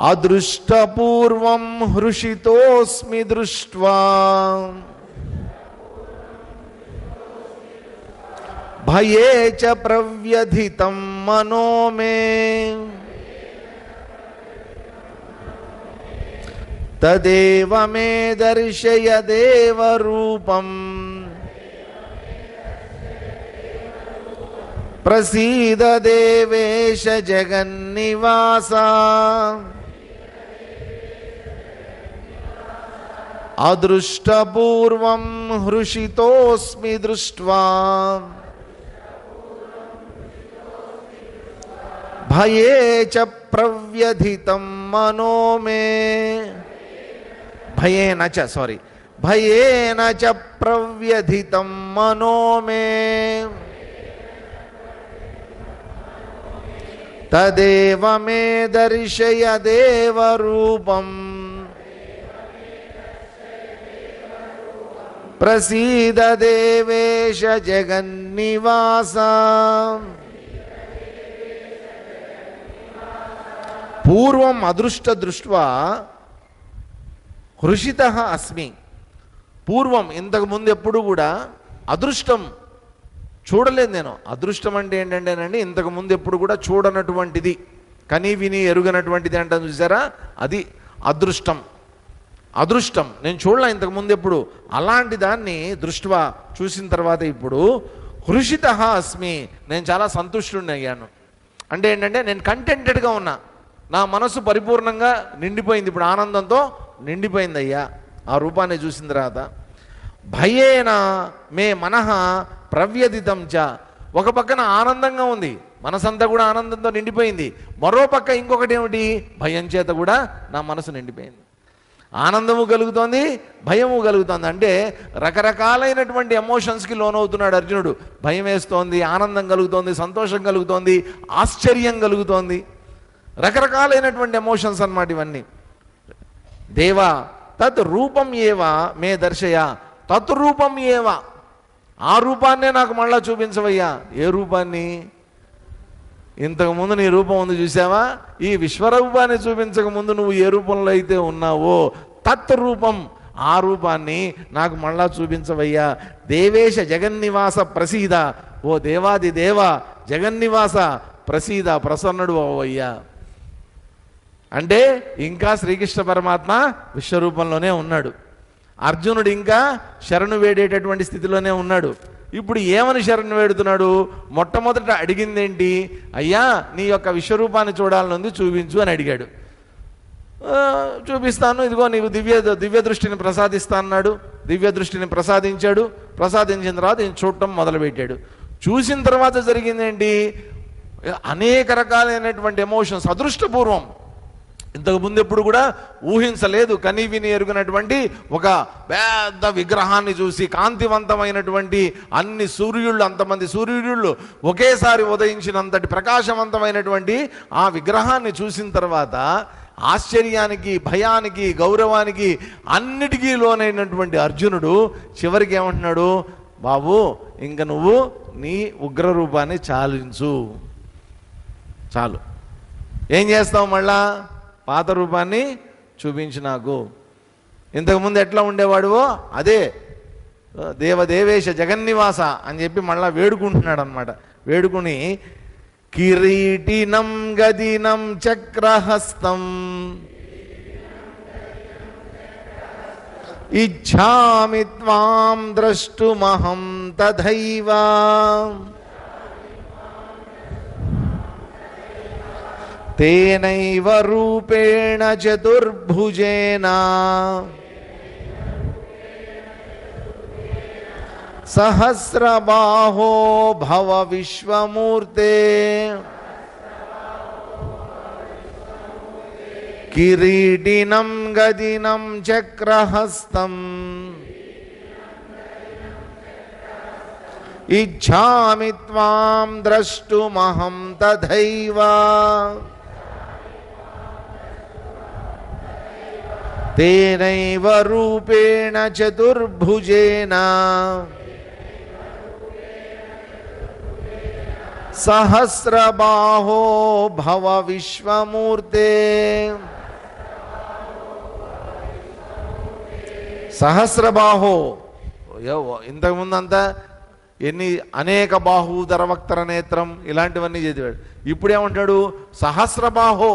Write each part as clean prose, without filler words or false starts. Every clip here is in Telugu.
అదృష్టపూర్వం హృషితోస్మి దృష్ట్వా భయే చ ప్రవ్యధితం మనో మే తదేవ మే దర్శయ దేవరూపం ప్రసీద దేవేశ జగన్నివాస అదృష్టపూర్వం హృషితోస్మి దృష్ట్వా భయే చ ప్రవ్యధితం మనో మే భయేన చ ప్రవ్యధితం మనో మే తదేవ మే దర్శయ దేవరూపం ప్రసీద దేవేశ జగన్నివాస. పూర్వం అదృష్ట దృష్ట్వా హృషితః అస్మి. పూర్వం ఇంతకు ముందు ఎప్పుడు కూడా అదృష్టం చూడలేదు నేను. అదృష్టం అంటే ఏంటంటేనండి, ఇంతకు ముందు ఎప్పుడు కూడా చూడనటువంటిది, కని విని ఎరుగనటువంటిది అంటాను చూసారా, అది అదృష్టం. అదృష్టం నేను చూడలే ఇంతకు ముందు ఎప్పుడు. అలాంటి దాన్ని దృష్ట్వా చూసిన తర్వాత ఇప్పుడు హృషితః అస్మి, నేను చాలా సంతుష్టుడిని అయ్యాను. అంటే ఏంటంటే నేను కంటెంటెడ్గా ఉన్నా, నా మనసు పరిపూర్ణంగా నిండిపోయింది, ఇప్పుడు ఆనందంతో నిండిపోయింది అయ్యా ఆ రూపాన్ని చూసిన తర్వాత. భయేన మే మనః ప్రవ్యధితం చ, ఒక పక్కన ఆనందంగా ఉంది, మనసంతా కూడా ఆనందంతో నిండిపోయింది. మరో పక్క ఇంకొకటి ఏమిటి, భయం చేత కూడా నా మనసు నిండిపోయింది. ఆనందము కలుగుతోంది, భయము కలుగుతోంది. అంటే రకరకాలైనటువంటి ఎమోషన్స్కి లోనవుతున్నాడు అర్జునుడు. భయం వేస్తోంది, ఆనందం కలుగుతోంది, సంతోషం కలుగుతోంది, ఆశ్చర్యం కలుగుతోంది, రకరకాలైనటువంటి ఎమోషన్స్ అన్నమాట ఇవన్నీ. దేవా తత్ రూపం ఏవ మే దర్శయ, తత్ రూపం ఏవ, ఆ రూపాన్నే నాకు మళ్ళా చూపించవయ్యా. ఏ రూపాన్ని? ఇంతకుముందు నీ రూపం ఉంది చూసావా, ఈ విశ్వరూపాన్ని చూపించక ముందు నువ్వు ఏ రూపంలో అయితే ఉన్నావో తత్ రూపం, ఆ రూపాన్ని నాకు మళ్ళా చూపించవయ్యా. దేవేశ జగన్నివాస ప్రసీద, ఓ దేవాది దేవ జగన్నివాస ప్రసీద, ప్రసన్నుడు అవయ్యా. అంటే ఇంకా శ్రీకృష్ణ పరమాత్మ విశ్వరూపంలోనే ఉన్నాడు, అర్జునుడు ఇంకా శరణు వేడేటటువంటి స్థితిలోనే ఉన్నాడు. ఇప్పుడు ఏమని శరణు వేడుతున్నాడు? మొట్టమొదట అడిగిందేంటి? అయ్యా నీ యొక్క విశ్వరూపాన్ని చూడాలనుంది, చూపించు అని అడిగాడు. చూపిస్తాను, ఇదిగో నీకు దివ్య దృష్టిని ప్రసాదిస్తా అన్నాడు. దివ్య దృష్టిని ప్రసాదించాడు. ప్రసాదించిన తర్వాత ఈయన చూడటం మొదలుపెట్టాడు. చూసిన తర్వాత జరిగిందేంటి? అనేక రకాలైనటువంటి ఎమోషన్స్. అదృష్టపూర్వం ఇంతకు ముందు ఎప్పుడు కూడా ఊహించలేదు, కని విని ఎరుగినటువంటి ఒక పెద్ద విగ్రహాన్ని చూసి, కాంతివంతమైనటువంటి అన్ని సూర్యుళ్ళు, అంతమంది సూర్యుళ్ళు ఒకేసారి ఉదయించినంతటి ప్రకాశవంతమైనటువంటి ఆ విగ్రహాన్ని చూసిన తర్వాత ఆశ్చర్యానికి, భయానికి, గౌరవానికి అన్నిటికీ లోనైనటువంటి అర్జునుడు చివరికి ఏమంటున్నాడు? బాబు ఇంక నువ్వు నీ ఉగ్రరూపాన్ని చాలించు, చాలు. ఏం చేస్తావు? మళ్ళా పాత రూపాన్ని చూపించి నాకు. ఇంతకుముందు ఎట్లా ఉండేవాడువో అదే దేవదేవేశ జగన్నివాస అని చెప్పి మళ్ళా వేడుకుంటున్నాడు అనమాట. వేడుకుని కిరీటినం గదినం చక్రహస్తం ఇచ్ఛామి త్వాం ద్రష్టుమహం తథైవ తేనైవ రూపేణ చతుర్భుజేన సహస్రబాహో భవ విశ్వమూర్తే కిరీటినం గదినం చక్రహస్తం ఇచ్ఛామి త్వాం ద్రష్టుమహం తథైవ తేనైవ రూపేణ చతుర్భుజేన సహస్రబాహో భవ విశ్వమూర్తే. సహస్రబాహో, ఇంతకుముందంతా ఎన్ని అనేక బాహూదర వక్తర నేత్రం ఇలాంటివన్నీ చదివాడు. ఇప్పుడేమంటాడు? సహస్రబాహో,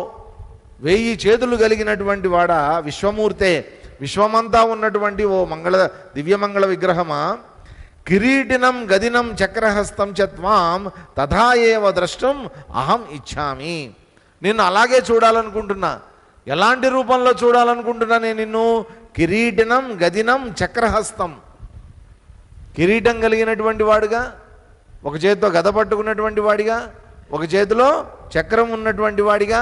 1000 చేతులు కలిగినటువంటి వాడా, విశ్వమూర్తే, విశ్వమంతా ఉన్నటువంటి ఓ దివ్యమంగళ విగ్రహమా, కిరీటినం గదినం చక్రహస్తం చత్వాం తథా ఏవ ద్రష్టం అహం ఇచ్చామి. నిన్ను అలాగే చూడాలనుకుంటున్నా. ఎలాంటి రూపంలో చూడాలనుకుంటున్నా నేను నిన్ను? కిరీటినం గదినం చక్రహస్తం, కిరీటం కలిగినటువంటి వాడుగా, ఒక చేతితో గద పట్టుకున్నటువంటి వాడిగా, ఒక చేతిలో చక్రం ఉన్నటువంటి వాడిగా,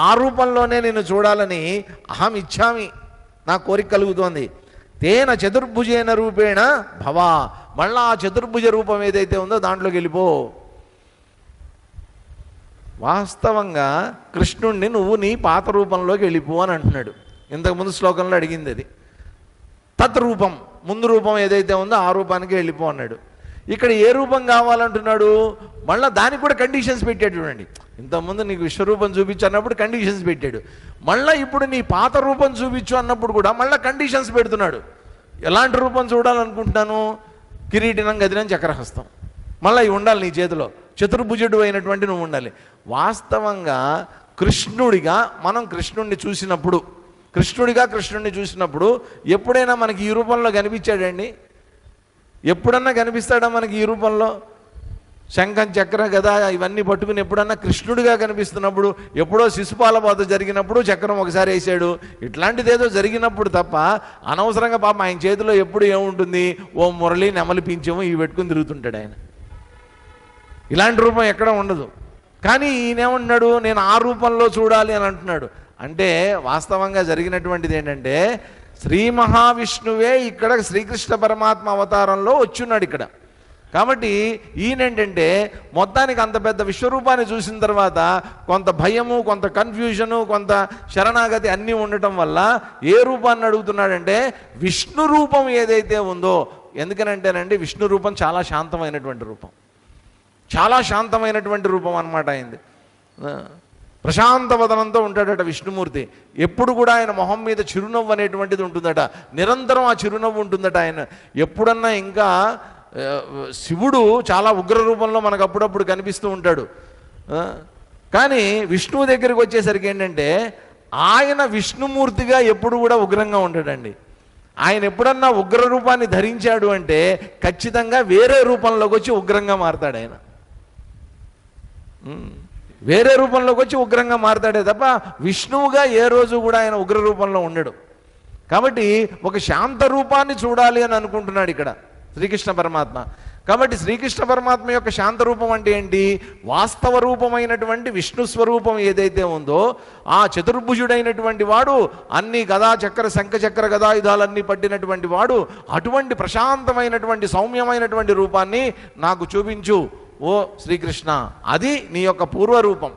ఆ రూపంలోనే నిన్ను చూడాలని అహం ఇచ్చామి, నా కోరిక కలుగుతోంది. తేన చతుర్భుజేన రూపేణ భవా, మళ్ళా ఆ చతుర్భుజ రూపం ఏదైతే ఉందో దాంట్లోకి వెళ్ళిపో. వాస్తవంగా కృష్ణుణ్ణి నువ్వు నీ పాత రూపంలోకి వెళ్ళిపో అని అంటున్నాడు. ఇంతకుముందు శ్లోకంలో అడిగింది అది. తత్రూపం, ముందు రూపం ఏదైతే ఉందో ఆ రూపానికి వెళ్ళిపో అన్నాడు. ఇక్కడ ఏ రూపం కావాలంటున్నాడు? మళ్ళీ దానికి కూడా కండిషన్స్ పెట్టాడు. చూడండి, ఇంతకుముందు నీకు విశ్వరూపం చూపించు అన్నప్పుడు కండిషన్స్ పెట్టాడు. మళ్ళీ ఇప్పుడు నీ పాత రూపం చూపించు అన్నప్పుడు కూడా మళ్ళీ కండిషన్స్ పెడుతున్నాడు. ఎలాంటి రూపం చూడాలనుకుంటున్నాను? కిరీటినం గదినం చక్రహస్తం, మళ్ళీ ఇవి ఉండాలి నీ చేతిలో, చతుర్భుజుడు అయినటువంటి నువ్వు ఉండాలి. వాస్తవంగా కృష్ణుడిగా మనం కృష్ణుడిని చూసినప్పుడు ఎప్పుడైనా మనకి ఈ రూపంలో కనిపించాడండి? ఎప్పుడన్నా కనిపిస్తాడా మనకి ఈ రూపంలో? శంఖం చక్ర గద ఇవన్నీ పట్టుకుని ఎప్పుడన్నా కృష్ణుడిగా కనిపిస్తున్నప్పుడు, ఎప్పుడో శిశుపాలబాధ జరిగినప్పుడు చక్రం ఒకసారి వేసాడు, ఇట్లాంటిది ఏదో జరిగినప్పుడు తప్ప అనవసరంగా పాపం ఆయన చేతిలో ఎప్పుడు ఏముంటుంది? ఓ మురళి నెమలి పింఛము ఇవి పెట్టుకుని తిరుగుతుంటాడు ఆయన. ఇలాంటి రూపం ఎక్కడ ఉండదు. కానీ ఈయనేమంటున్నాడు? నేను ఆ రూపంలో చూడాలి అని అంటున్నాడు. అంటే వాస్తవంగా జరిగినటువంటిది ఏంటంటే, శ్రీ మహావిష్ణువే ఇక్కడ శ్రీకృష్ణ పరమాత్మ అవతారంలో వచ్చున్నాడు ఇక్కడ. కాబట్టి ఈయనేంటంటే మొత్తానికి అంత పెద్ద విశ్వరూపాన్ని చూసిన తర్వాత కొంత భయము, కొంత కన్ఫ్యూజను, కొంత శరణాగతి అన్నీ ఉండటం వల్ల ఏ రూపాన్ని అడుగుతున్నాడంటే విష్ణు రూపం ఏదైతే ఉందో. ఎందుకనంటేనండి విష్ణు రూపం చాలా శాంతమైనటువంటి రూపం, చాలా శాంతమైనటువంటి రూపం అన్నమాట అయింది. ప్రశాంత వదనంతో ఉంటాడట విష్ణుమూర్తి. ఎప్పుడు కూడా ఆయన మొహం మీద చిరునవ్వు అనేటువంటిది ఉంటుందట, నిరంతరం ఆ చిరునవ్వు ఉంటుందట. ఆయన ఎప్పుడన్నా ఇంకా శివుడు చాలా ఉగ్ర రూపంలో మనకు అప్పుడప్పుడు కనిపిస్తూ ఉంటాడు. కానీ విష్ణువు దగ్గరికి వచ్చేసరికి ఏంటంటే ఆయన విష్ణుమూర్తిగా ఎప్పుడు కూడా ఉగ్రంగా ఉంటాడండి. ఆయన ఎప్పుడన్నా ఉగ్ర రూపాన్ని ధరించాడు అంటే ఖచ్చితంగా వేరే రూపంలోకి వచ్చి ఉగ్రంగా మారతాడు. ఆయన వేరే రూపంలోకి వచ్చి ఉగ్రంగా మారతాడే తప్ప విష్ణువుగా ఏ రోజు కూడా ఆయన ఉగ్ర రూపంలో ఉండడు. కాబట్టి ఒక శాంత రూపాన్ని చూడాలి అని అనుకుంటున్నాడు ఇక్కడ శ్రీకృష్ణ పరమాత్మ. కాబట్టి శ్రీకృష్ణ పరమాత్మ యొక్క శాంత రూపం అంటే ఏంటి? వాస్తవ రూపమైనటువంటి విష్ణు స్వరూపం ఏదైతే ఉందో ఆ చతుర్భుజుడైనటువంటి వాడు, అన్ని గదా చక్ర శంఖ చక్ర గదాయుధాలన్నీ పట్టినటువంటి వాడు, అటువంటి ప్రశాంతమైనటువంటి సౌమ్యమైనటువంటి రూపాన్ని నాకు చూపించు ఓ శ్రీకృష్ణ. అది నీ యొక్క పూర్వరూపం.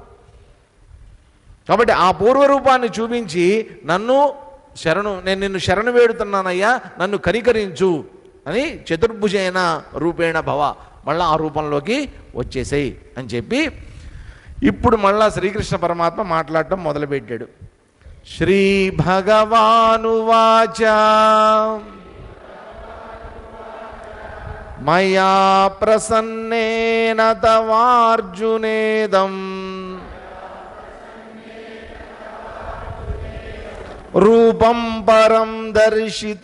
కాబట్టి ఆ పూర్వరూపాన్ని చూపించి నేను నిన్ను శరణు వేడుతున్నానయ్యా, నన్ను కనికరించు అని చతుర్భుజైన రూపేణ భవ, మళ్ళా ఆ రూపంలోకి వచ్చేసేయి అని చెప్పి ఇప్పుడు మళ్ళా శ్రీకృష్ణ పరమాత్మ మాట్లాడటం మొదలుపెట్టాడు. శ్రీ భగవానువాచ మయా ప్రసన్నేన తవార్జునేదం రూపం పరం దర్శితమాత్మయోగాద్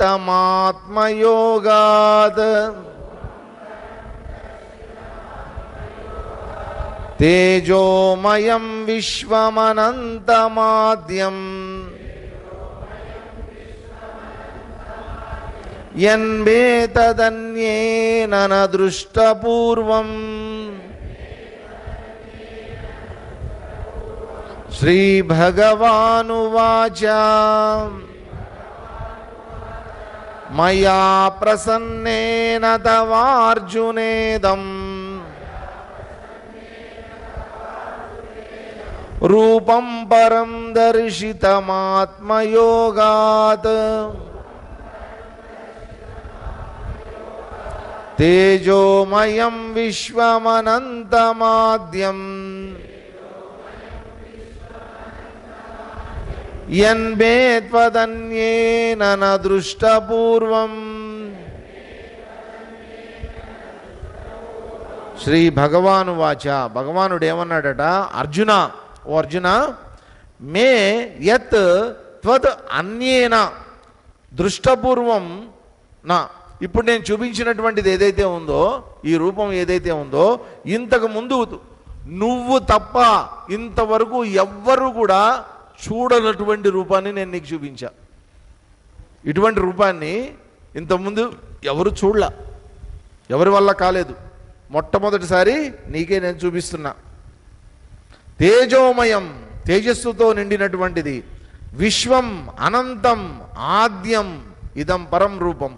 తేజోమయం విశ్వమనంతమాద్యం యన్మే తదన్యేన న దృష్టపూర్వం. శ్రీ భగవానువాచ మయా ప్రసన్నేన తవార్జునేదం రూపం పరం దర్శితమాత్మయోగాత్ తేజోమయం విశ్వమనంతమాద్యం యన్మే త్వదన్యేన న దృష్టపూర్వం. శ్రీ భగవాను వాచ, భగవానుడు ఏమన్నాడట, అర్జున, ఓ అర్జున, మే యత్ త్వద్ అన్యేన దృష్టపూర్వం నా, ఇప్పుడు నేను చూపించినటువంటిది ఏదైతే ఉందో, ఈ రూపం ఏదైతే ఉందో, ఇంతకు ముందు నువ్వు తప్ప ఇంతవరకు ఎవ్వరు కూడా చూడనటువంటి రూపాన్ని నేను నీకు చూపించా. ఇటువంటి రూపాన్ని ఇంతకుముందు ఎవరు చూడలా, ఎవరి వల్ల కాలేదు. మొట్టమొదటిసారి నీకే నేను చూపిస్తున్నా. తేజోమయం, తేజస్సుతో నిండినటువంటిది, విశ్వం అనంతం ఆద్యం ఇదం పరం రూపం.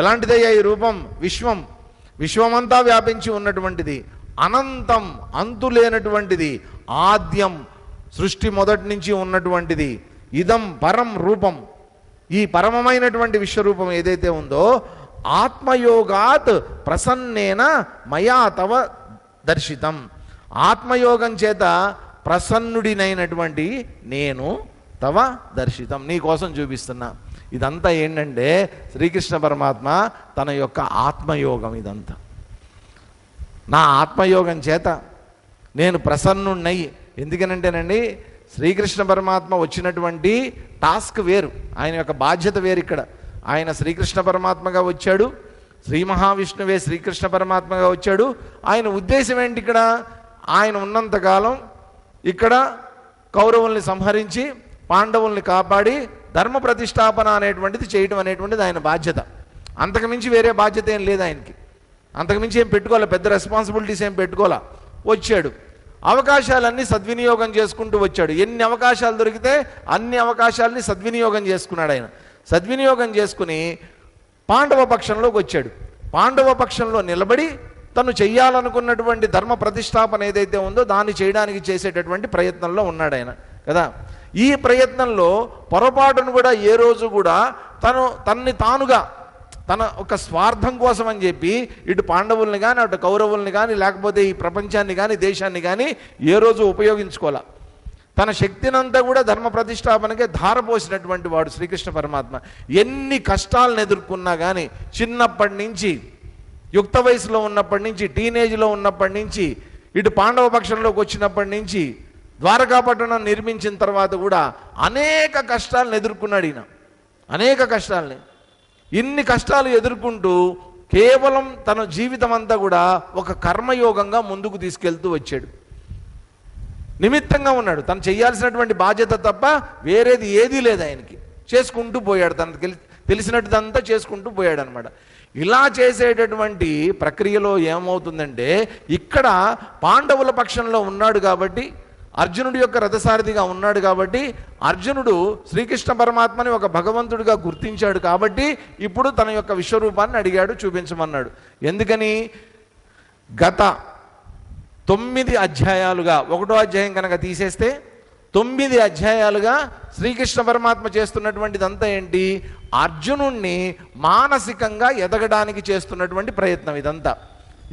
ఎలాంటిదయ్యా ఈ రూపం? విశ్వం, విశ్వమంతా వ్యాపించి ఉన్నటువంటిది, అనంతం అంతులేనటువంటిది, ఆద్యం సృష్టి మొదటి నుంచి ఉన్నటువంటిది, ఇదం పరం రూపం. ఈ పరమమైనటువంటి విశ్వరూపం ఏదైతే ఉందో, ఆత్మయోగాత్ ప్రసన్నేన మయా తవ దర్శితం. ఆత్మయోగం చేత ప్రసన్నుడినైనటువంటి నేను తవ దర్శితం, నీ కోసం చూపిస్తున్నా. ఇదంతా ఏంటంటే శ్రీకృష్ణ పరమాత్మ తన యొక్క ఆత్మయోగం. ఇదంతా నా ఆత్మయోగం చేత నేను ప్రసన్నున్నయి. ఎందుకనంటేనండి, శ్రీకృష్ణ పరమాత్మ వచ్చినటువంటి టాస్క్ వేరు, ఆయన యొక్క బాధ్యత వేరు. ఇక్కడ ఆయన శ్రీకృష్ణ పరమాత్మగా వచ్చాడు, శ్రీ మహావిష్ణువే శ్రీకృష్ణ పరమాత్మగా వచ్చాడు. ఆయన ఉద్దేశం ఏంటి? ఇక్కడ ఆయన ఉన్నంతకాలం ఇక్కడ కౌరవుల్ని సంహరించి పాండవుల్ని కాపాడి ధర్మ ప్రతిష్టాపన అనేటువంటిది చేయడం అనేటువంటిది ఆయన బాధ్యత. అంతకుమించి వేరే బాధ్యత ఏం లేదు ఆయనకి. అంతకుమించి ఏం పెట్టుకోలే, పెద్ద రెస్పాన్సిబిలిటీస్ ఏం పెట్టుకోలే. వచ్చాడు, అవకాశాలన్నీ సద్వినియోగం చేసుకుంటూ వచ్చాడు. ఎన్ని అవకాశాలు దొరికితే అన్ని అవకాశాలని సద్వినియోగం చేసుకున్నాడు ఆయన. సద్వినియోగం చేసుకుని పాండవ పక్షంలోకి వచ్చాడు. పాండవ పక్షంలో నిలబడి తను చెయ్యాలనుకున్నటువంటి ధర్మ ప్రతిష్టాపన ఏదైతే ఉందో దాన్ని చేయడానికి చేసేటటువంటి ప్రయత్నంలో ఉన్నాడు ఆయన కదా. ఈ ప్రయత్నంలో పొరపాటును కూడా ఏ రోజు కూడా తన్ని తానుగా తన ఒక స్వార్థం కోసం అని చెప్పి ఇటు పాండవుల్ని కానీ అటు కౌరవుల్ని కానీ లేకపోతే ఈ ప్రపంచాన్ని కానీ దేశాన్ని కానీ ఏ రోజు ఉపయోగించుకోలే. తన శక్తినంతా కూడా ధర్మ ప్రతిష్టాపనకే ధారపోసినటువంటి వాడు శ్రీకృష్ణ పరమాత్మ. ఎన్ని కష్టాలను ఎదుర్కొన్నా కానీ, చిన్నప్పటి నుంచి, యుక్త వయసులో ఉన్నప్పటి నుంచి, టీనేజ్లో ఉన్నప్పటి నుంచి, ఇటు పాండవ పక్షంలోకి వచ్చినప్పటి నుంచి, ద్వారకాపట్టణం నిర్మించిన తర్వాత కూడా అనేక కష్టాలను ఎదుర్కొన్నాడు ఈయన. అనేక కష్టాలని, ఇన్ని కష్టాలు ఎదుర్కొంటూ కేవలం తన జీవితం అంతా కూడా ఒక కర్మయోగంగా ముందుకు తీసుకెళ్తూ వచ్చాడు. నిమిత్తంగా ఉన్నాడు. తను చేయాల్సినటువంటి బాధ్యత తప్ప వేరేది ఏదీ లేదు ఆయనకి. చేసుకుంటూ పోయాడు, తనకు తెలిసినట్టుదంతా చేసుకుంటూ పోయాడు అనమాట. ఇలా చేసేటటువంటి ప్రక్రియలో ఏమవుతుందంటే, ఇక్కడ పాండవుల పక్షంలో ఉన్నాడు కాబట్టి, అర్జునుడి యొక్క రథసారథిగా ఉన్నాడు కాబట్టి, అర్జునుడు శ్రీకృష్ణ పరమాత్మని ఒక భగవంతుడిగా గుర్తించాడు కాబట్టి ఇప్పుడు తన యొక్క విశ్వరూపాన్ని అడిగాడు, చూపించమన్నాడు. ఎందుకని? గత 9 అధ్యాయాలుగా, 1వ అధ్యాయం కనుక తీసేస్తే 9 అధ్యాయాలుగా శ్రీకృష్ణ పరమాత్మ చేస్తున్నటువంటిదంతా ఏంటి? అర్జునుణ్ణి మానసికంగా ఎదగడానికి చేస్తున్నటువంటి ప్రయత్నం ఇదంతా.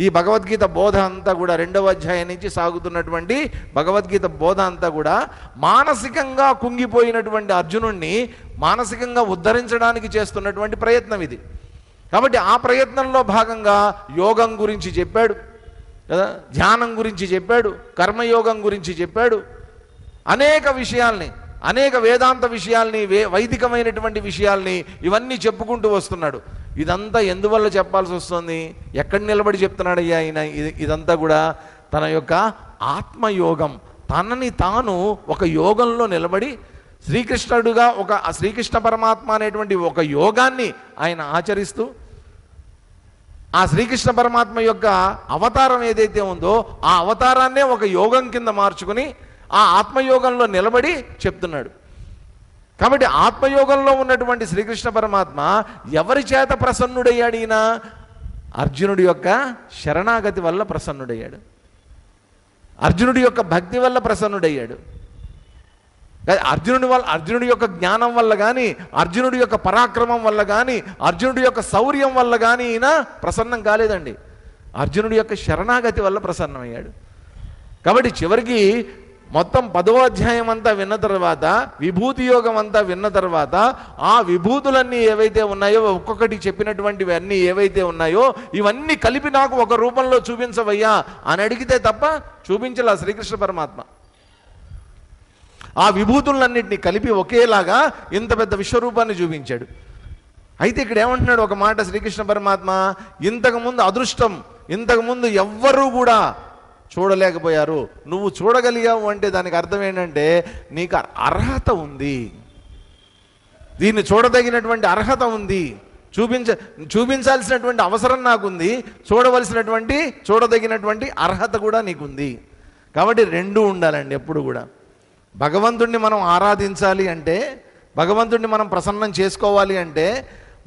ఈ భగవద్గీత బోధ అంతా కూడా 2వ అధ్యాయం నుంచి సాగుతున్నటువంటి భగవద్గీత బోధ అంతా కూడా మానసికంగా కుంగిపోయినటువంటి అర్జునుణ్ణి మానసికంగా ఉద్ధరించడానికి చేస్తున్నటువంటి ప్రయత్నం ఇది. కాబట్టి ఆ ప్రయత్నంలో భాగంగా యోగం గురించి చెప్పాడు కదా, ధ్యానం గురించి చెప్పాడు, కర్మయోగం గురించి చెప్పాడు, అనేక విషయాల్ని, అనేక వేదాంత విషయాల్ని, వైదికమైనటువంటి విషయాల్ని ఇవన్నీ చెప్పుకుంటూ వస్తున్నాడు. ఇదంతా ఎందువల్ల చెప్పాల్సి వస్తుంది? ఎక్కడ నిలబడి చెప్తున్నాడయ్యా ఆయన? ఇదంతా కూడా తన యొక్క ఆత్మయోగం. తనని తాను ఒక యోగంలో నిలబడి శ్రీకృష్ణుడుగా, ఒక శ్రీకృష్ణ పరమాత్మ అనేటువంటి ఒక యోగాన్ని ఆయన ఆచరిస్తూ, ఆ శ్రీకృష్ణ పరమాత్మ యొక్క అవతారం ఏదైతే ఉందో ఆ అవతారాన్నే ఒక యోగం కింద మార్చుకుని ఆ ఆత్మయోగంలో నిలబడి చెప్తున్నాడు. కాబట్టి ఆత్మయోగంలో ఉన్నటువంటి శ్రీకృష్ణ పరమాత్మ ఎవరి చేత ప్రసన్నుడయ్యాడు? ఈయన అర్జునుడి యొక్క శరణాగతి వల్ల ప్రసన్నుడయ్యాడు, అర్జునుడి యొక్క భక్తి వల్ల ప్రసన్నుడయ్యాడు. అర్జునుడి యొక్క జ్ఞానం వల్ల కానీ, అర్జునుడి యొక్క పరాక్రమం వల్ల కానీ, అర్జునుడి యొక్క శౌర్యం వల్ల కానీ ఈయన ప్రసన్నం కాలేదండి. అర్జునుడి యొక్క శరణాగతి వల్ల ప్రసన్నమయ్యాడు. కాబట్టి చివరికి మొత్తం 10వ అధ్యాయం అంతా విన్న తర్వాత, విభూతి యోగం అంతా విన్న తర్వాత, ఆ విభూతులన్నీ ఏవైతే ఉన్నాయో, ఒక్కొక్కటి చెప్పినటువంటివి అన్నీ ఏవైతే ఉన్నాయో, ఇవన్నీ కలిపి నాకు ఒక రూపంలో చూపించవయ్యా అని అడిగితే తప్ప చూపించలా శ్రీకృష్ణ పరమాత్మ. ఆ విభూతులన్నింటినీ కలిపి ఒకేలాగా ఇంత పెద్ద విశ్వరూపాన్ని చూపించాడు. అయితే ఇక్కడ ఏమంటున్నాడు ఒక మాట శ్రీకృష్ణ పరమాత్మ, ఇంతకుముందు అదృష్టం, ఇంతకుముందు ఎవ్వరూ కూడా చూడలేకపోయారు, నువ్వు చూడగలిగావు అంటే దానికి అర్థం ఏంటంటే నీకు అర్హత ఉంది, దీన్ని చూడదగినటువంటి అర్హత ఉంది, చూపించాల్సినటువంటి అవసరం నాకుంది, చూడదగినటువంటి అర్హత కూడా నీకుంది. కాబట్టి రెండూ ఉండాలండి ఎప్పుడు కూడా. భగవంతుణ్ణి మనం ఆరాధించాలి అంటే, భగవంతుణ్ణి మనం ప్రసన్నం చేసుకోవాలి అంటే,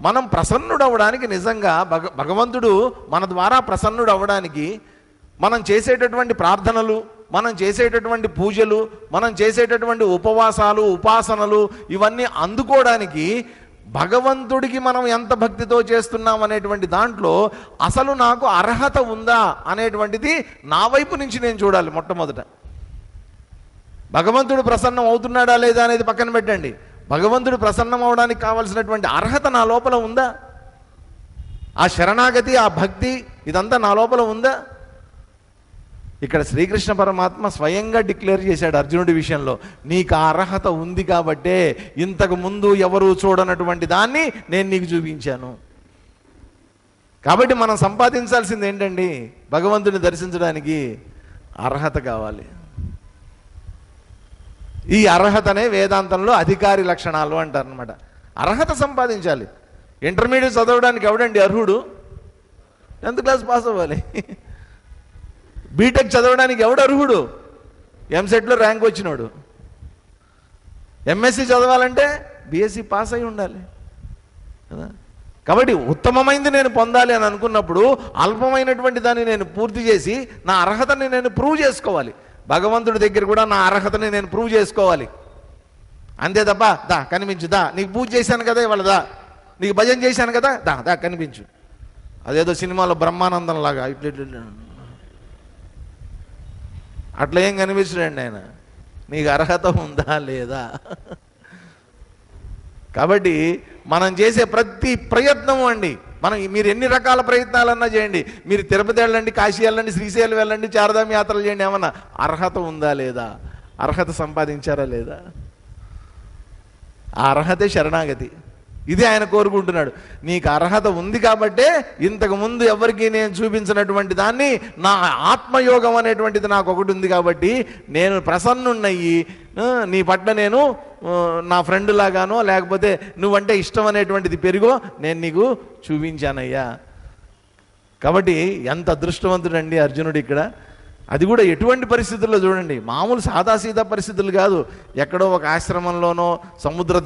మనం ప్రసన్నుడు అవ్వడానికి నిజంగా భగవంతుడు మన ద్వారా ప్రసన్నుడు అవ్వడానికి మనం చేసేటటువంటి ప్రార్థనలు, మనం చేసేటటువంటి పూజలు, మనం చేసేటటువంటి ఉపవాసాలు, ఉపాసనలు, ఇవన్నీ అందుకోవడానికి భగవంతుడికి మనం ఎంత భక్తితో చేస్తున్నాం అనేటువంటి దాంట్లో అసలు నాకు అర్హత ఉందా అనేటువంటిది నా వైపు నుంచి నేను చూడాలి. మొట్టమొదట భగవంతుడు ప్రసన్నం అవుతున్నాడా లేదా అనేది పక్కన పెట్టండి, భగవంతుడు ప్రసన్నం అవడానికి కావాల్సినటువంటి అర్హత నా లోపల ఉందా? ఆ శరణాగతి, ఆ భక్తి, ఇదంతా నా లోపల ఉందా? ఇక్కడ శ్రీకృష్ణ పరమాత్మ స్వయంగా డిక్లేర్ చేశాడు అర్జునుడి విషయంలో, నీకు ఆ అర్హత ఉంది కాబట్టే ఇంతకు ముందు ఎవరూ చూడనటువంటి దాన్ని నేను నీకు చూపించాను. కాబట్టి మనం సంపాదించాల్సింది ఏంటండి? భగవంతుని దర్శించడానికి అర్హత కావాలి. ఈ అర్హతనే వేదాంతంలో అధికారి లక్షణాలు అంటారనమాట. అర్హత సంపాదించాలి. ఇంటర్మీడియట్ చదవడానికి ఎవడండి అర్హుడు? 10th క్లాస్ పాస్ అవ్వాలి. బీటెక్ చదవడానికి ఎవడు అర్హుడు? ఎంసెట్లో ర్యాంక్ వచ్చినోడు. ఎంఎస్సి చదవాలంటే బీఎస్సీ పాస్ అయి ఉండాలి కదా. కాబట్టి ఉత్తమమైనది నేను పొందాలి అని అనుకున్నప్పుడు అల్పమైనటువంటి దాన్ని నేను పూర్తి చేసి నా అర్హతని నేను ప్రూవ్ చేసుకోవాలి. భగవంతుడి దగ్గర కూడా నా అర్హతని నేను ప్రూవ్ చేసుకోవాలి. అంతే తప్ప దా కనిపించు, దా నీకు పూజ చేశాను కదా ఇవాళ, దా నీకు భజన చేశాను కదా, దా దా కనిపించు. అదేదో సినిమాలో బ్రహ్మానందం లాగా ఇట్లా అట్లా ఏం కనిపించడండి ఆయన. నీకు అర్హత ఉందా లేదా? కాబట్టి మనం చేసే ప్రతి ప్రయత్నము అండి, మీరు ఎన్ని రకాల ప్రయత్నాలన్నా చేయండి, మీరు తిరుపతి వెళ్ళండి, కాశీ వెళ్ళండి, శ్రీశైలం వెళ్ళండి, చారధామ యాత్రలు చేయండి, ఏమన్నా అర్హత ఉందా లేదా? అర్హత సంపాదించారా లేదా? ఆ అర్హతే శరణాగతి. ఇది ఆయన కోరుకుంటున్నాడు. నీకు అర్హత ఉంది కాబట్టే ఇంతకుముందు ఎవరికి నేను చూపించినటువంటి దాన్ని, నా ఆత్మయోగం అనేటువంటిది నాకు ఒకటి ఉంది కాబట్టి నేను ప్రసన్నున్నయ్యి నీ పట్ల నేను నా ఫ్రెండ్ లాగానో లేకపోతే నువ్వంటే ఇష్టం అనేటువంటిది పెరిగో నేను నీకు చూపించానయ్యా. కాబట్టి ఎంత అదృష్టవంతుడండి అర్జునుడు ఇక్కడ. అది కూడా ఎటువంటి పరిస్థితుల్లో చూడండి, మామూలు సాదాసీదా పరిస్థితులు కాదు. ఎక్కడో ఒక ఆశ్రమంలోనో, సముద్ర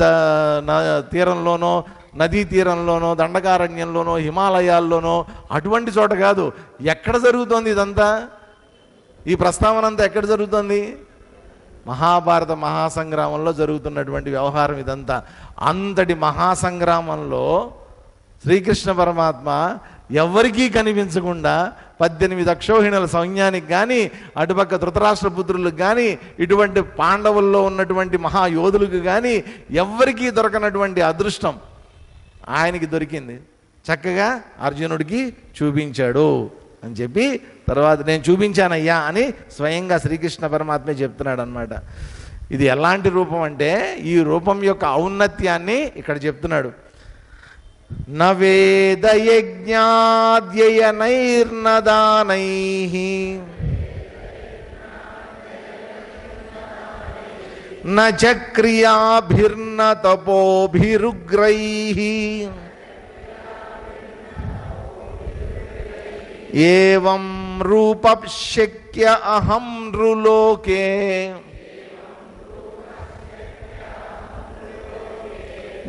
తీరంలోనో, నదీ తీరంలోనో, దండకారణ్యంలోనో, హిమాలయాల్లోనో అటువంటి చోట కాదు. ఎక్కడ జరుగుతోంది ఇదంతా? ఈ ప్రస్తావన అంతా ఎక్కడ జరుగుతోంది? మహాభారత మహాసంగ్రామంలో జరుగుతున్నటువంటి వ్యవహారం ఇదంతా. అంతటి మహాసంగ్రామంలో శ్రీకృష్ణ పరమాత్మ ఎవరికీ కనిపించకుండా 18 అక్షౌహిణుల సైన్యానికి కానీ, అటుపక్క ధృతరాష్ట్ర పుత్రులకు కానీ, ఇటువంటి పాండవుల్లో ఉన్నటువంటి మహాయోధులకు కానీ ఎవ్వరికీ దొరకనటువంటి అదృష్టం ఆయనకి దొరికింది. చక్కగా అర్జునుడికి చూపించాడు అని చెప్పి తర్వాత నేను చూపించానయ్యా అని స్వయంగా శ్రీకృష్ణ పరమాత్మే చెప్తున్నాడు అనమాట. ఇది ఎలాంటి రూపం అంటే ఈ రూపం యొక్క ఔన్నత్యాన్ని ఇక్కడ చెప్తున్నాడు. నవేద యజ్ఞాద్యయనైర్నదానైః న చక్రియాభిర్న తపోభిరుగ్రైః ఏవం రూపశక్య అహం నృలోకే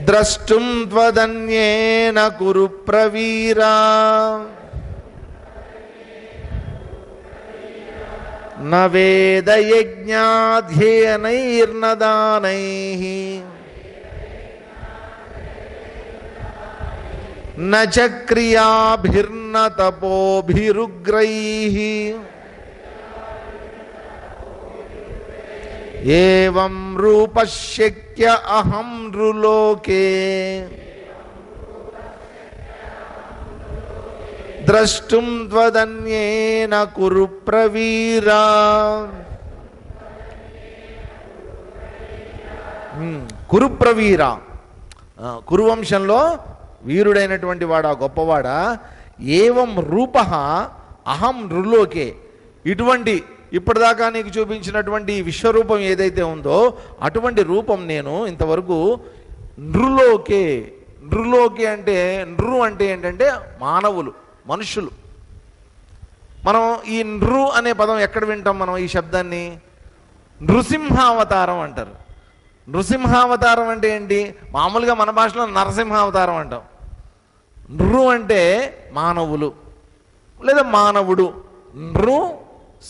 ద్రష్టుం త్వదన్యేన కురు ప్రవీరా న వేద యజ్ఞాధ్యయనైర్నదానైః న చక్రియాభిర్న తపోభిరుగ్రైః ఏవం రూపశక్య అహం నృలోకే ద్రష్టుం త్వదన్యేన కురు ప్రవీరా. కురుప్రవీర, కురువంశంలో వీరుడైనటువంటి వాడా, గొప్పవాడా. ఏవం రూప అహం నృలోకే, ఇటువంటి ఇప్పటిదాకా నీకు చూపించినటువంటి విశ్వరూపం ఏదైతే ఉందో అటువంటి రూపం నేను ఇంతవరకు నృలోకే. నృలోకే అంటే నృ అంటే ఏంటంటే మానవులు, మనుషులు. మనం ఈ నృ అనే పదం ఎక్కడ వింటాం మనం ఈ శబ్దాన్ని? నృసింహావతారం అంటారు. నృసింహావతారం అంటే ఏంటి? మామూలుగా మన భాషలో నరసింహావతారం అంటాం. నృ అంటే మానవులు లేదా మానవుడు. నృ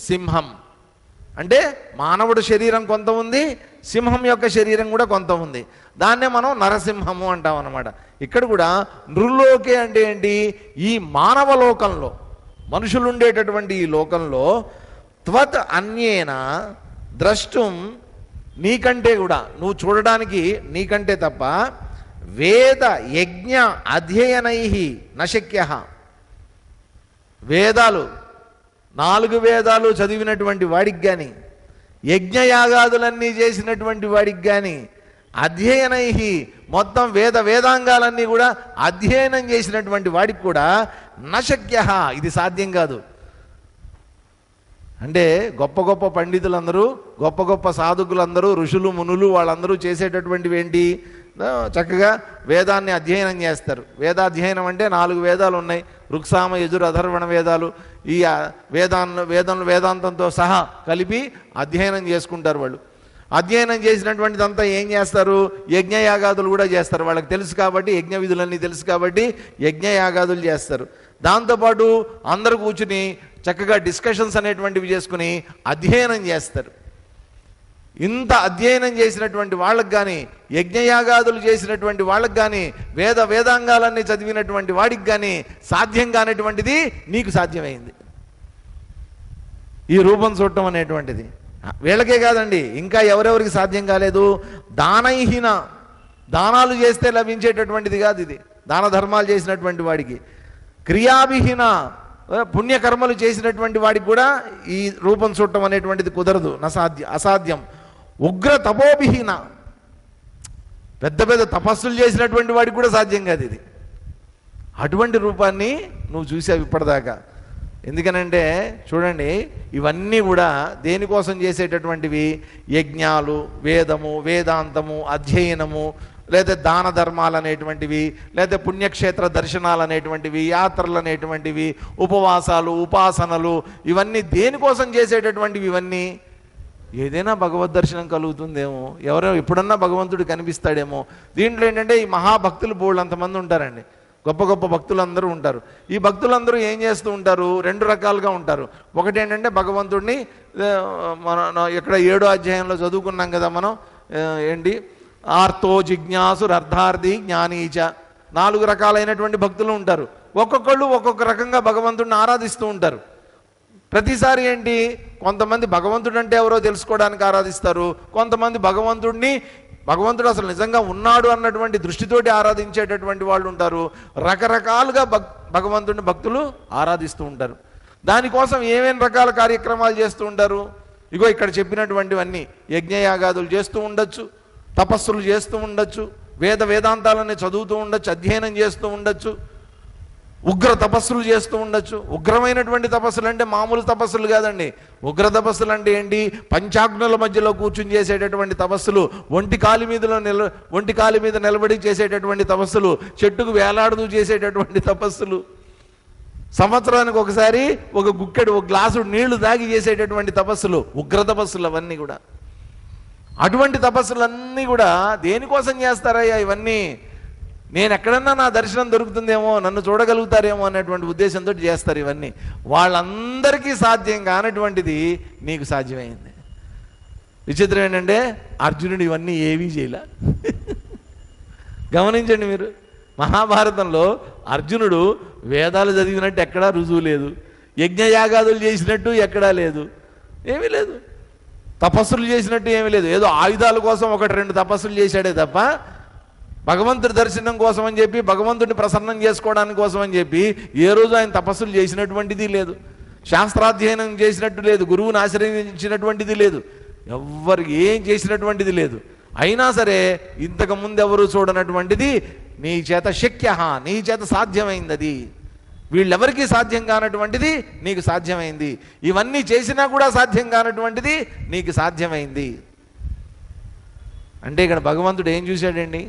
సింహం అంటే మానవుడు శరీరం కొంత ఉంది, సింహం యొక్క శరీరం కూడా కొంత ఉంది. దాన్నే మనం నరసింహము అంటాం అన్నమాట. ఇక్కడ కూడా నృలోకే అంటే ఏంటి? ఈ మానవ లోకంలో, మనుషులు ఉండేటటువంటి ఈ లోకంలో త్వత్ అన్యేన ద్రష్టుం, నీకంటే కూడా, నువ్వు చూడడానికి నీకంటే తప్ప వేద యజ్ఞ అధ్యయనై నశక్య. వేదాలు, 4 వేదాలు చదివినటువంటి వాడికి కానీ, యజ్ఞయాగాదులన్నీ చేసినటువంటి వాడికి కానీ, అధ్యయనై మొత్తం వేదాంగాలన్నీ కూడా అధ్యయనం చేసినటువంటి వాడికి కూడా నశక్య, ఇది సాధ్యం కాదు. అంటే గొప్ప గొప్ప పండితులందరూ, గొప్ప గొప్ప సాధకులందరూ, ఋషులు మునులు వాళ్ళందరూ చేసేటటువంటివి ఏంటి? చక్కగా వేదాన్ని అధ్యయనం చేస్తారు. వేదాధ్యయనం అంటే 4 వేదాలు ఉన్నాయి. ఋక్సామ యజుర్ అధర్వణ వేదాలు. ఈ వేదాంతంతో సహా కలిపి అధ్యయనం చేసుకుంటారు వాళ్ళు. అధ్యయనం చేసినటువంటిదంతా ఏం చేస్తారు? యజ్ఞయాగాదులు కూడా చేస్తారు. వాళ్ళకి తెలుసు కాబట్టి, యజ్ఞ విధులన్నీ తెలుసు కాబట్టి యజ్ఞయాగాదులు చేస్తారు. దాంతోపాటు అందరూ కూర్చుని చక్కగా డిస్కషన్స్ అనేటువంటివి చేసుకుని అధ్యయనం చేస్తారు. ఇంత అధ్యయనం చేసినటువంటి వాళ్ళకి కానీ, యజ్ఞయాగాదులు చేసినటువంటి వాళ్ళకి కానీ, వేదాంగాలన్నీ చదివినటువంటి వాడికి కానీ సాధ్యం కానటువంటిది నీకు సాధ్యమైంది, ఈ రూపం చూడటం అనేటువంటిది. వీళ్ళకే కాదండి, ఇంకా ఎవరెవరికి సాధ్యం కాలేదు? దానైహిన, దానాలు చేస్తే లభించేటటువంటిది కాదు ఇది. దాన ధర్మాలు చేసినటువంటి వాడికి, క్రియావిహీన, పుణ్యకర్మలు చేసినటువంటి వాడికి కూడా ఈ రూపం చూడటం అనేటువంటిది కుదరదు, అసాధ్యం. ఉగ్ర తపోవిహీన, పెద్ద పెద్ద తపస్సులు చేసినటువంటి వాడికి కూడా సాధ్యం కాదు ఇది. అటువంటి రూపాన్ని నువ్వు చూసావు ఇప్పటిదాకా. ఎందుకనంటే చూడండి, ఇవన్నీ కూడా దేనికోసం చేసేటటువంటివి? యజ్ఞాలు, వేదము, వేదాంతము, అధ్యయనము, లేదా దాన ధర్మాలు అనేటువంటివి, లేదా పుణ్యక్షేత్ర దర్శనాలు అనేటువంటివి, యాత్రలు అనేటువంటివి, ఉపవాసాలు, ఉపాసనలు, ఇవన్నీ దేనికోసం చేసేటటువంటివి? ఇవన్నీ ఏదైనా భగవద్ దర్శనం కలుగుతుందేమో, ఎప్పుడన్నా భగవంతుడు కనిపిస్తాడేమో. దీంట్లో ఏంటంటే ఈ మహాభక్తులు బోళ్ళు అంతమంది ఉంటారండి, గొప్ప గొప్ప భక్తులందరూ ఉంటారు. ఈ భక్తులందరూ ఏం చేస్తూ ఉంటారు? 2 రకాలుగా ఉంటారు. ఒకటి ఏంటంటే భగవంతుడిని మన ఇక్కడ 7వ అధ్యాయంలో చదువుకున్నాం కదా మనం, ఏంటి? ఆర్తో జిజ్ఞాసు అర్థార్థి జ్ఞానీచ, 4 రకాలైనటువంటి భక్తులు ఉంటారు. ఒక్కొక్కళ్ళు ఒక్కొక్క రకంగా భగవంతుడిని ఆరాధిస్తూ ఉంటారు. ప్రతిసారి ఏంటి? కొంతమంది భగవంతుడు అంటే ఎవరో తెలుసుకోవడానికి ఆరాధిస్తారు, కొంతమంది భగవంతుడు అసలు నిజంగా ఉన్నాడు అన్నటువంటి దృష్టితోటి ఆరాధించేటటువంటి వాళ్ళు ఉంటారు. రకరకాలుగా భగవంతుడిని భక్తులు ఆరాధిస్తూ ఉంటారు. దానికోసం ఏమేం రకాల కార్యక్రమాలు చేస్తూ ఉంటారు? ఇగో ఇక్కడ చెప్పినటువంటివన్నీ, యజ్ఞయాగాదులు చేస్తూ ఉండొచ్చు, తపస్సులు చేస్తూ ఉండొచ్చు, వేదాంతాలని చదువుతూ ఉండొచ్చు, అధ్యయనం చేస్తూ ఉండొచ్చు, ఉగ్ర తపస్సులు చేస్తూ ఉండొచ్చు. ఉగ్రమైనటువంటి తపస్సులు అంటే మామూలు తపస్సులు కాదండి. ఉగ్ర తపస్సులు అంటే ఏంటి? పంచాగ్నుల మధ్యలో కూర్చుని చేసేటటువంటి తపస్సులు, ఒంటి కాలి మీద నిలబడి చేసేటటువంటి తపస్సులు, చెట్టుకు వేలాడుతూ చేసేటటువంటి తపస్సులు, సంవత్సరానికి ఒకసారి ఒక గ్లాసు నీళ్లు తాగి చేసేటటువంటి తపస్సులు, ఉగ్ర తపస్సులు అవన్నీ కూడా. అటువంటి తపస్సులన్నీ కూడా దేనికోసం చేస్తారయ్యా? ఇవన్నీ నేను ఎక్కడన్నా నా దర్శనం దొరుకుతుందేమో, నన్ను చూడగలుగుతారేమో అనేటువంటి ఉద్దేశంతో చేస్తారు ఇవన్నీ. వాళ్ళందరికీ సాధ్యం కానటువంటిది నీకు సాధ్యమైంది. విచిత్రం ఏంటంటే అర్జునుడు ఇవన్నీ ఏవీ చేయలే. గమనించండి మీరు, మహాభారతంలో అర్జునుడు వేదాలు చదివినట్టు ఎక్కడా రుజువు లేదు, యజ్ఞయాగాదులు చేసినట్టు ఎక్కడా లేదు, ఏమీ లేదు. తపస్సులు చేసినట్టు ఏమీ లేదు. ఏదో ఆయుధాల కోసం ఒకటి రెండు తపస్సులు చేశాడే తప్ప భగవంతుడి దర్శనం కోసం అని చెప్పి, భగవంతుడిని ప్రసన్నం చేసుకోవడానికి కోసం అని చెప్పి ఏ రోజు ఆయన తపస్సులు చేసినటువంటిది లేదు. శాస్త్రాధ్యయనం చేసినట్టు లేదు, గురువుని ఆశ్రయించినటువంటిది లేదు, ఎవ్వరికి ఏం చేసినటువంటిది లేదు. అయినా సరే ఇంతకుముందు ఎవరు చూడనటువంటిది నీ చేత శక్య, నీ చేత సాధ్యమైంది. అది వీళ్ళెవరికీ సాధ్యం కానటువంటిది నీకు సాధ్యమైంది. ఇవన్నీ చేసినా కూడా సాధ్యం కానటువంటిది నీకు సాధ్యమైంది. అంటే ఇక్కడ భగవంతుడు ఏం చూశాడండి?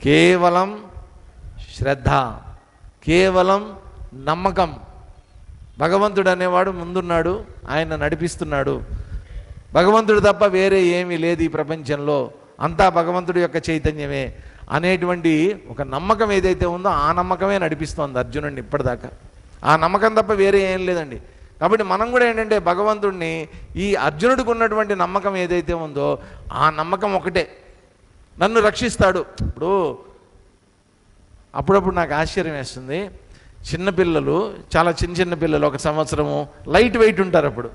కేవలం శ్రద్ధ, కేవలం నమ్మకం. భగవంతుడు అనేవాడు ముందున్నాడు, ఆయన నడిపిస్తున్నాడు. భగవంతుడు తప్ప వేరే ఏమీ లేదు ఈ ప్రపంచంలో, అంతా భగవంతుడి యొక్క చైతన్యమే అనేటువంటి ఒక నమ్మకం ఏదైతే ఉందో ఆ నమ్మకమే నడిపిస్తోంది అర్జునుడిని ఇప్పటిదాకా. ఆ నమ్మకం తప్ప వేరే ఏం లేదండి. కాబట్టి మనం కూడా ఏంటంటే భగవంతుడిని, ఈ అర్జునుడికి ఉన్నటువంటి నమ్మకం ఏదైతే ఉందో ఆ నమ్మకం ఒకటే, నన్ను రక్షిస్తాడు. ఇప్పుడు అప్పుడప్పుడు నాకు ఆశ్చర్యం వేస్తుంది, చిన్నపిల్లలు, చాలా చిన్న చిన్న పిల్లలు, 1 సంవత్సరము, లైట్ వెయిట్ ఉంటారు, అప్పుడు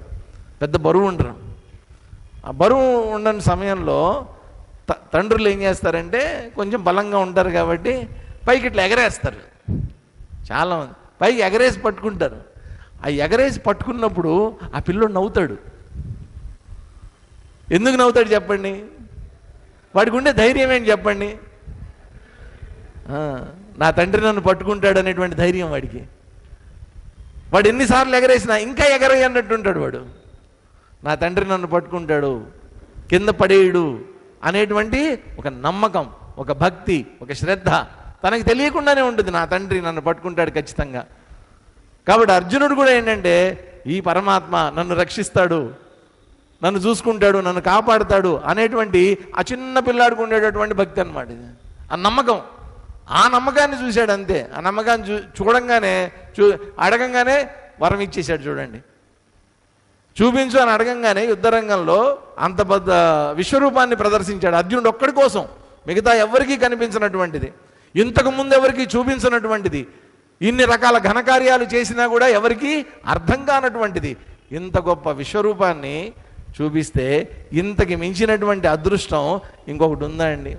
పెద్ద బరువు ఉండరు. ఆ బరువు ఉండని సమయంలో తండ్రులు ఏం చేస్తారంటే కొంచెం బలంగా ఉంటారు కాబట్టి పైకి ఇట్లా ఎగరేస్తారు. చాలామంది పైకి ఎగరేసి పట్టుకుంటారు. ఆ ఎగరేసి పట్టుకున్నప్పుడు ఆ పిల్లోడు నవ్వుతాడు. ఎందుకు నవ్వుతాడు చెప్పండి? వాడికి ఉండే ధైర్యం ఏంటి చెప్పండి? నా తండ్రి నన్ను పట్టుకుంటాడు అనేటువంటి ధైర్యం వాడికి. వాడు ఎన్నిసార్లు ఎగరేసినా ఇంకా ఎగరయ్య అన్నట్టుంటాడు వాడు. నా తండ్రి నన్ను పట్టుకుంటాడు, కింద పడేయుడు అనేటువంటి ఒక నమ్మకం, ఒక భక్తి, ఒక శ్రద్ధ తనకి తెలియకుండానే ఉంటుంది. నా తండ్రి నన్ను పట్టుకుంటాడు ఖచ్చితంగా. కాబట్టి అర్జునుడు కూడా ఏంటంటే ఈ పరమాత్మ నన్ను రక్షిస్తాడు, నన్ను చూసుకుంటాడు, నన్ను కాపాడుతాడు అనేటువంటి ఆ చిన్న పిల్లాడికి ఉండేటటువంటి భక్తి అన్నమాట ఇది. ఆ నమ్మకం, ఆ నమ్మకాన్ని చూశాడు అంతే. ఆ నమ్మకాన్ని చూడంగానే అడగంగానే వరం ఇచ్చేశాడు. చూడండి, చూపించు అని అడగంగానే యుద్ధరంగంలో అంత పెద్ద విశ్వరూపాన్ని ప్రదర్శించాడు అర్జునుడు ఒక్కడి కోసం. మిగతా ఎవరికీ కనిపించినటువంటిది, ఇంతకు ముందు ఎవరికి చూపించినటువంటిది, ఇన్ని రకాల ఘనకార్యాలు చేసినా కూడా ఎవరికి అర్థం కానటువంటిది ఇంత గొప్ప విశ్వరూపాన్ని చూపిస్తే ఇంతకి మించినటువంటి అదృష్టం ఇంకొకటి ఉందా అండి?